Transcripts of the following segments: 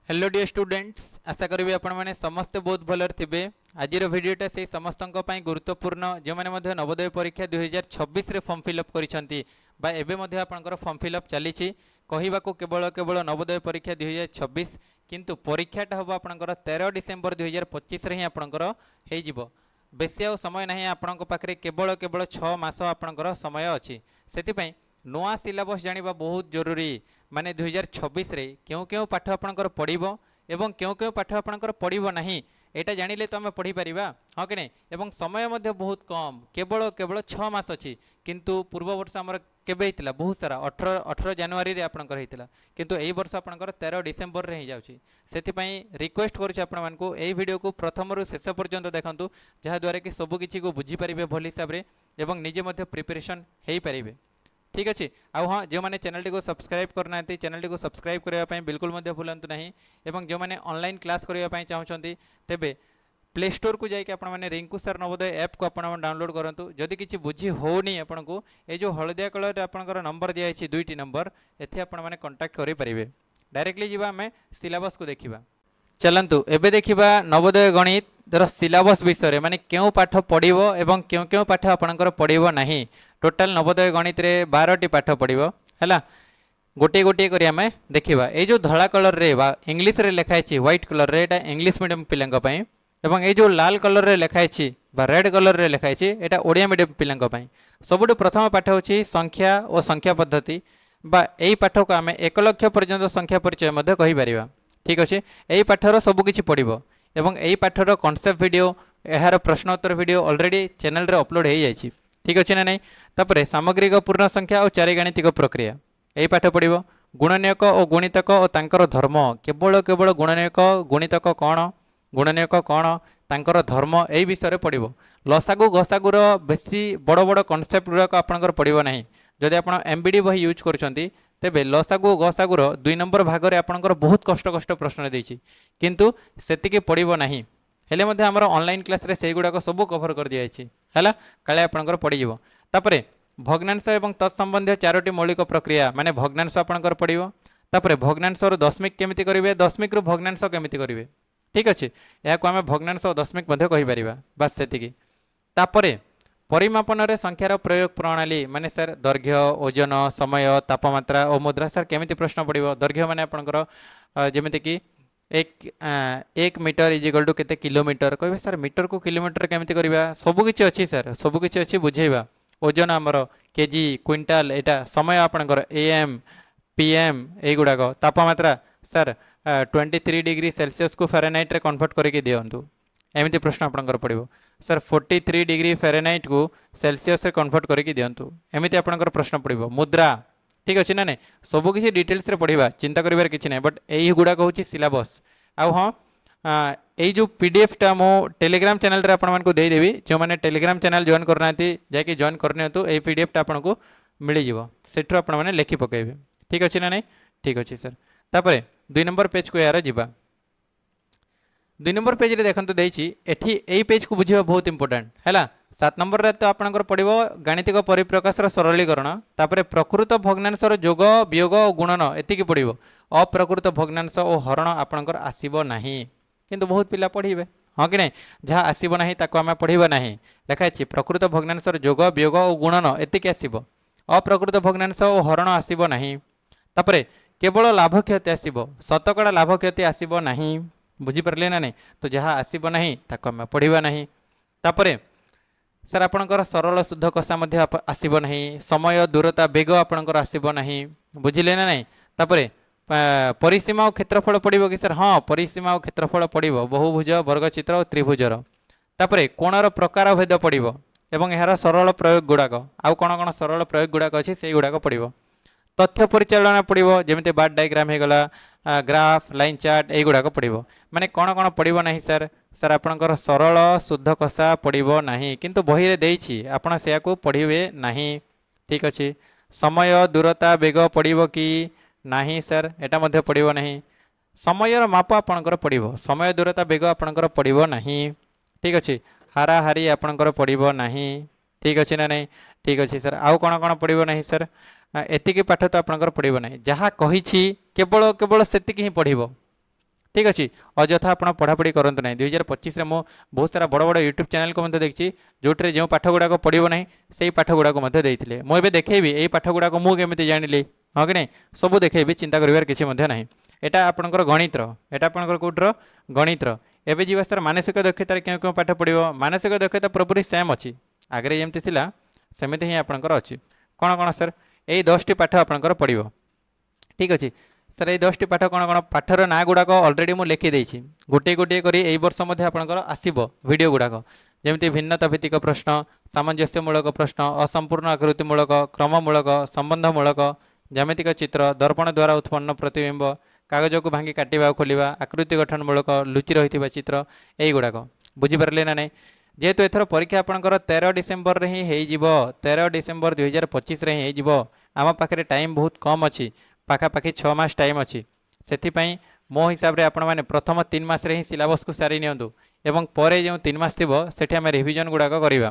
Hello dear students, आशा करी आपण मैंने समस्ते बहुत भलर थे। आज भिडटा से समस्त गुरुत्वपूर्ण जो मैंने नवोदय परीक्षा 2026 रे फॉर्म फिलअप कर फॉर्म फिलअप चली कहवाक केवल केवल नवोदय परीक्षा 2026 किंतु परीक्षाटा हम आपंकर 13 डिसेम्बर 2025 ही आपंकर हो बेसी आ समय ना आपण पाखे केवल केवल 6 मास आपंकर समय अच्छी से नुआ सिलेबस जाना बहुत जरूरी माने 2026 रे क्यों क्यों पाठ आपंकर पढ़ो एवं क्यों क्यों पाठ आपंकर पढ़ो ना यहाँ जानिले तो आम पढ़ी पारिबा हाँ कि नहीं एवं समय मध्य बहुत कम केवल केवल 6 मास अच्छी किंतु पूर्व वर्ष आमर केबे हितला बहुत सारा 18 जनवरी रे आपनकर हितला किंतु एई वर्ष आपनकर 13 डिसेम्बर रे ही जाउची सेथिपई रिक्वेस्ट करूछि आपण मानकु एई वीडियो को प्रथम रु शेष पर्यंत देखंतु जहा द्वारा कि सब किछि को बुझी परिबे भल हिसाब रे एवं निजे मध्य प्रिपरेशन हेई परिबे। ठीक अच्छे आउ हाँ जो मैंने चैनल को सब्सक्राइब करना चैनल को सब्सक्राइब करने बिल्कुल भूलु ना एवं जो मैंने ऑनलाइन क्लास करने चाहते तेबे प्ले स्टोर को जाकि आपने रिंकू सर नवोदय ऐप को आप डाउनलोड करूँ जदि किसी बुझी होनी आपन को ये जो हलदिया कलर आपंकर नंबर दिखाई 2टी नंबर एथे आपने कंटाक्ट करेंगे। डायरेक्टली जीवा आम सिलेबस को देखा चलतु एबे देखिबा नवोदय गणित सिलेबस विषय माने क्यों पाठ पढ़ो एवं क्यों क्यों पाठ आपंकर पढ़ो नहीं टोटाल नवोदय गणित रे 12टी पाठ पढ़ो है गोटे गोटे करी आम देखा ये जो धला कलर रे इंग्लिश रे लिखाई व्हाइट कलर रे एटा इंग्लिश मीडियम पिलांई एवं ये जो लाल कलर रे लिखाई रेड कलर रे लिखाई एटा ओडिया मीडियम पिलांई सबुठ प्रथम पाठ होची संख्या और संख्या पद्धति बा एई पाठ को आम 1 लाख पर्यंत संख्या परिचय मध्य कहि परिबा। ठीक अच्छे यही पाठर सबकि पढ़ो एवं यही पाठर कॉन्सेप्ट वीडियो यार प्रश्नोत्तर वीडियो ऑलरेडी चैनल रे अपलोड हो जाए। ठीक अच्छे ना नहीं तापर सामग्रिक पूर्ण संख्या और चारिगाणितिक प्रक्रिया यही पाठ पढ़ो गुणनीयक और गुणितक और तांकर धर्म केवल केवल गुणनीयक गुणितक कौन गुणनीयक कौन तांकर धर्म यही विषय पढ़ो लसागु गसागुर बेसी बड़ बड़ कॉन्सेप्ट गुड़ाक आपंकर पढ़ो ना जदि आप एमबीडी बही यूज करुँच तेबे लसागु गसागुर 2 नंबर भाग में आपंकर बहुत कष्ट कष्ट प्रश्न देछि किंतु सेतिके पढ़ो ना हेले मध्य आमर ऑनलाइन क्लास रे से गुड़ाक सब कभर कर दिखाई है काले आपंकर पड़ो तापर भग्नांश एवं तत्संबंधी 4टी मौलिक प्रक्रिया माने भग्नांश आपंकर पड़ो तापर भग्नांश दशमिक केमिति करेंगे दशमिक रु भग्नांश केमिति करेंगे। ठीक अच्छे या आम भग्नांश और दशमिक कहीपर बास से तापर परिमापन रे संख्यार प्रयोग प्रणाली माने सर दैर्घ्य ओजन समय तापमात्रा और मुद्रा सर केमिति प्रश्न पड़ो दैर्घ्य माने आपंकर जमिति कि एक मीटर इज इक्वल टू केते किलोमीटर कहे सर मीटर को किलोमीटर केमिति करबा सबकिछि अच्छी सर सबकिछि अच्छी बुझेबा ओजन आमर केजी क्विंटाल एटा समय आपंकर एएम पीएम एगुड़ाक तापमात्रा सर 23 डिग्री सेल्सियस को फेरेनाइट रे कन्वर्ट करके दिंतु एमती प्रश्न आपंकर पड़ो सर 43 डिग्री फेरेनाइट को सेल्सियस रे कन्वर्ट करके दिंतु एमती आपंकर प्रश्न पड़ो मुद्रा। ठीक अच्छे ना नहीं सबकि डिटेल्स रे पढ़ा चिंता करिवार किछि नै बट यही गुड़ाक हूँ सिलेबस आउ हाँ यही जो पीडीएफटा मो टेलीग्राम चैनल रे आपण मानकु दे देबी जो माने टेलीग्राम चैनल जॉइन करना जाकि जॉइन करनियंतु एही पीडीएफटा आपनको मिल जिवो सेठु आपण माने लेखि पकेबे। ठीक अच्छे ना नहीं ठीक अच्छे सर तापर 2 नंबर पेज को यार जीवा 2 नंबर पेज रे देखंतु देछि एठी एई पेज को बुझिबा बहुत इंपोर्टेंट हैला 7 नंबर रे तो आपनकर पड़िबो गाणितिक परिप्रकाश रो सरलीकरण तापर प्रकृत भग्नांश रो योग वियोग और गुणन एतिकी पड़िबो अप्रकृत भग्नांश और हरण आपनकर आसीबो नाही किंतु बहुत पिला पढ़िबे हाँ कि नहीं जहाँ आसीबो नाही ताको आमे पढ़िबा नाही लिखा अछि प्रकृत भग्नांश रो योग वियोग और गुणन एतिकी आसीबो अप्रकृत भग्नांश और हरण आसीबो नाही तापर केवल लाभ क्षति आसीबो शतकड़ा लाभ क्षति आसीबो नाही बुझीपारे ना नहीं तो जहाँ आसीबो नाही ताको आमे पढ़िबा नाही तापर सर आपणकर सरल शुद्ध कषा मध्य आसीबो नाही समय दूरता बेग आपणकर आसीबो नाही बुझिले ना नहीं तापर परिसीमा और क्षेत्रफल पड़ो कि सर हाँ परिसीमा और क्षेत्रफल पड़ो बहुभुज वर्गचित्र और त्रिभुजर तापर कोणर प्रकार भेद पड़ो एवं यार सरल प्रयोग गुड़ाक आउ कौन कौन सरल प्रयोग गुड़ाक अच्छे से गुड़ाक पड़ो तथ्य परिचालना पड़ो जमी बार डायग्राम होगला ग्राफ लाइन चार्ट यही पड़ो माने कौन कौन पड़ो ना सर सर आपणकर सरल शुद्ध कषा पड़ो ना किंतु बही रे देछि आपण से पढ़े ना। ठीक अच्छे समय दूरता बेग पड़ो कि नाही सर एटा मध्य पड़ो ना समय माप आपणकर पड़ो समय दूरता बेग आपणकर पड़ो ना। ठीक अच्छे हाराहारी आपणकर पड़ो ना। ठीक अच्छे ना नहीं ठीक अच्छे सर आउ कौन कौन पड़ो ना सर एतिकी पाठ तो आपणकर पड़ो ना जहाँ कही केवल केवल सेतिकी ही पढ़ो ठीक अच्छे अଯଥା ଆପଣ ପଢ଼ାପଢ଼ି କରନ୍ତୁ ନାହିଁ 2025 ରେ ମୁଁ ବହୁତ ସାରା ବଡ଼ ବଡ଼ ୟୁଟ୍ୟୁବ୍ ଚ୍ୟାନେଲ୍ को ମଧ୍ୟ ଦେଖିଛି ଯେଉଁଥିରେ ଯେଉଁ ପାଠ ଗୁଡ଼ାକ ପଡ଼ିବ ନାହିଁ ସେଇ ପାଠ ଗୁଡ଼ାକ ମଧ୍ୟ ଦେଇଥିଲେ ମୁଁ ଏବେ ଦେଖେଇବି ଏଇ ପାଠ ଗୁଡ଼ାକ ମୁଁ କେମିତି ଜାଣିଲି ହଁ କି ନାହିଁ ସବୁ ଦେଖେଇବି ଚିନ୍ତା କରିବାର କିଛି ମଧ୍ୟ ନାହିଁ এটা ଆପଣଙ୍କର ଗଣିତର এটা ଆପଣଙ୍କର କୋଉଠର ଗଣିତର ଏବେ ଯିବା ସାର୍ ମାନସିକ ଦକ୍ଷତାରେ କେଉଁ କେଉଁ ପାଠ ପଡ଼ିବ ମାନସିକ ଦକ୍ଷତା ପୁରାପୁରି ସେମ୍ ଅଛି ଆଗରେ ଯେମିତି ଥିଲା ସେମିତି ହିଁ ଆପଣଙ୍କର ଅଛି କ'ଣ କ'ଣ ସାର୍ ଏଇ 10ଟି ପାଠ ଆପଣଙ୍କର ପଡ଼ିବ ठीक अच्छे सर ये 10टी पाठ कौन कौन पाठर ना गुड़ाक अलरेडी मुझे लिखिदेसी गोटे गोटे कर वर्ष आपंकर आसब भिडियो गुड़ाक जमी भिन्नता भित्तिक प्रश्न सामंजस्यमूलक प्रश्न असंपूर्ण आकृतिमूलक क्रममूलक संबंधमूलक ज्यामितिक चित्र दर्पण द्वारा उत्पन्न प्रतिबिंब कागज को भांगी काटा खोलिया आकृति गठनमूलक लुचि रही चित्र यही गुड़ाक बुझीपारे ना नहीं जेहेतु एथर परीक्षा आपंकर 13 डिसेम्बर रे ही हो 13 डिसेम्बर 2025 रे ही हो आम पाखे टाइम बहुत कम अच्छी पाखापाखि 6 मास टाइम अच्छी से मो हिसाब से आपण मैंने प्रथम 3 मास ही सिलेबस को सारी नियंतु एवं परे जो 3 मास थी से आम रिविजन गुड़ाक करवा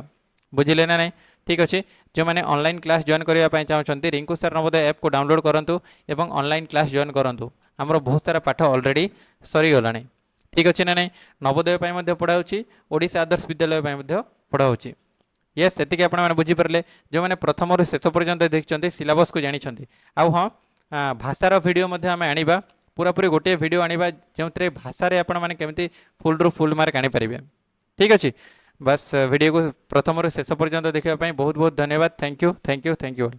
बुझिले ना नहीं ठीक अच्छे जो मैंने ऑनलाइन क्लास जॉइन करने चाहते रिंकू सर नवोदय ऐप को डाउनलोड करूँ और ऑनलाइन क्लास जॉइन करूँ आमर बहुत सारा पाठ ऑलरेडी सरीगला ठीक अच्छे ना नहीं नवोदय पढ़ाऊँगी ओडिशा आदर्श विद्यालय पढ़ाऊँगी ये से आप बुझीपारे जो मैंने प्रथम शेष पर्यंत देखते सिलेबस को जानते आउ हाँ भाषार भिडियो आम आनिबा पूरापूरी गोटे भिडियो आनिबा जो भाषा रे आपण माने केमती फुल रु फुल मार्क आनी परिबे ठीक अच्छे बस भिडियो को प्रथम शेष पर्यंत देखा बहुत बहुत धन्यवाद थैंक यू ऑल।